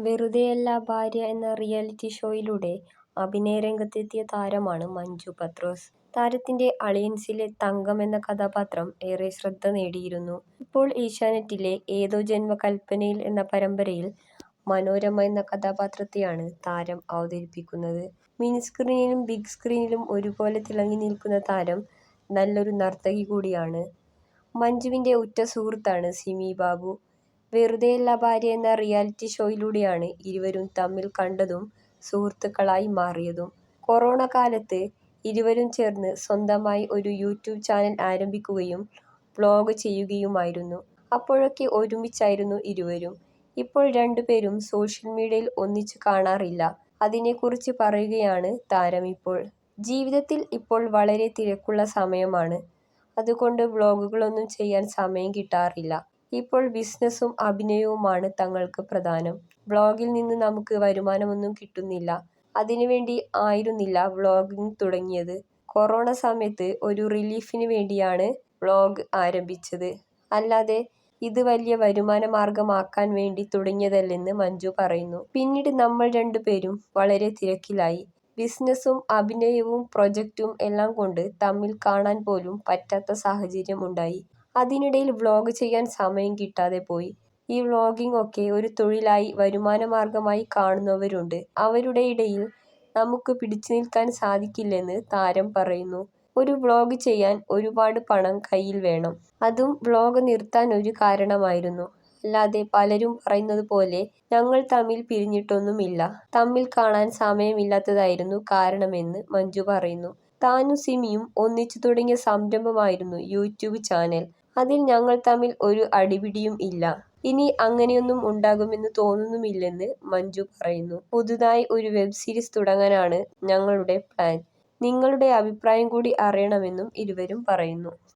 വെറുതെയല്ല ഭാര്യ എന്ന റിയാലിറ്റി ഷോയിലൂടെ അഭിനയരംഗത്തെത്തിയ താരമാണ് മഞ്ജു പത്രോസ്. താരത്തിന്റെ അളിയൻസിലെ തങ്കം എന്ന കഥാപാത്രം ഏറെ ശ്രദ്ധ നേടിയിരുന്നു. ഇപ്പോൾ ഏഷ്യാനെറ്റിലെ ഏതോ ജന്മകൽപ്പനയിൽ എന്ന പരമ്പരയിൽ മനോരമ എന്ന കഥാപാത്രത്തെയാണ് താരം അവതരിപ്പിക്കുന്നത്. മിനിസ്ക്രീനിലും ബിഗ് സ്ക്രീനിലും ഒരുപോലെ തിളങ്ങി നിൽക്കുന്ന താരം നല്ലൊരു നർത്തകി കൂടിയാണ്. മഞ്ജുവിന്റെ ഉറ്റ സുഹൃത്താണ് സിമി ബാബു. വെറുതെയല്ല ഭാര്യ എന്ന റിയാലിറ്റി ഷോയിലൂടെയാണ് ഇരുവരും തമ്മിൽ കണ്ടതും സുഹൃത്തുക്കളായി മാറിയതും. കൊറോണ കാലത്ത് ഇരുവരും ചേർന്ന് സ്വന്തമായി ഒരു യൂട്യൂബ് ചാനൽ ആരംഭിക്കുകയും വ്ലോഗ് ചെയ്യുകയുമായിരുന്നു. അപ്പോഴൊക്കെ ഒരുമിച്ചായിരുന്നു ഇരുവരും. ഇപ്പോൾ രണ്ടുപേരും സോഷ്യൽ മീഡിയയിൽ ഒന്നിച്ചു കാണാറില്ല. അതിനെക്കുറിച്ച് പറയുകയാണ് താരം ഇപ്പോൾ. ജീവിതത്തിൽ ഇപ്പോൾ വളരെ തിരക്കുള്ള സമയമാണ്. അതുകൊണ്ട് വ്ലോഗുകളൊന്നും ചെയ്യാൻ സമയം കിട്ടാറില്ല. ഇപ്പോൾ ബിസിനസ്സും അഭിനയവുമാണ് തങ്ങൾക്ക് പ്രധാനം. വ്ലോഗിൽ നിന്ന് നമുക്ക് വരുമാനമൊന്നും കിട്ടുന്നില്ല. അതിനുവേണ്ടി ആയിരുന്നില്ല വ്ലോഗിംഗ് തുടങ്ങിയത്. കൊറോണ സമയത്ത് ഒരു റിലീഫിന് വേണ്ടിയാണ് വ്ലോഗ് ആരംഭിച്ചത്. അല്ലാതെ ഇത് വലിയ വരുമാന മാർഗമാക്കാൻ വേണ്ടി തുടങ്ങിയതല്ലെന്ന് മഞ്ജു പറയുന്നു. പിന്നീട് നമ്മൾ രണ്ടുപേരും വളരെ തിരക്കിലായി. ബിസിനസ്സും അഭിനയവും പ്രൊജക്റ്റും എല്ലാം കൊണ്ട് തമ്മിൽ കാണാൻ പോലും പറ്റാത്ത സാഹചര്യം ഉണ്ടായി. അതിനിടയിൽ വ്ലോഗ് ചെയ്യാൻ സമയം കിട്ടാതെ പോയി. ഈ വ്ലോഗിംഗ് ഒക്കെ ഒരു തൊഴിലായി വരുമാനമാർഗമായി കാണുന്നവരുണ്ട്. അവരുടെ ഇടയിൽ നമുക്ക് പിടിച്ചു നിൽക്കാൻ സാധിക്കില്ലെന്ന് താരം പറയുന്നു. ഒരു വ്ലോഗ് ചെയ്യാൻ ഒരുപാട് പണം കയ്യിൽ വേണം. അതും വ്ലോഗ് നിർത്താൻ ഒരു കാരണമായിരുന്നു. അല്ലാതെ പലരും പറയുന്നത് പോലെ ഞങ്ങൾ തമ്മിൽ പിരിഞ്ഞിട്ടൊന്നുമില്ല. തമ്മിൽ കാണാൻ സമയമില്ലാത്തതായിരുന്നു കാരണമെന്ന് മഞ്ജു പറയുന്നു. താനും സിമിയും ഒന്നിച്ചു തുടങ്ങിയ സംരംഭമായിരുന്നു യൂട്യൂബ് ചാനൽ. അതിൽ ഞങ്ങൾ തമ്മിൽ ഒരു അടിപിടിയും ഇല്ല. ഇനി അങ്ങനെയൊന്നും ഉണ്ടാകുമെന്ന് തോന്നുന്നുമില്ലെന്ന് മഞ്ജു പറയുന്നു. പുതുതായി ഒരു വെബ് സീരീസ് തുടങ്ങാനാണ് ഞങ്ങളുടെ പ്ലാൻ. നിങ്ങളുടെ അഭിപ്രായം കൂടി അറിയണമെന്നും ഇരുവരും പറയുന്നു.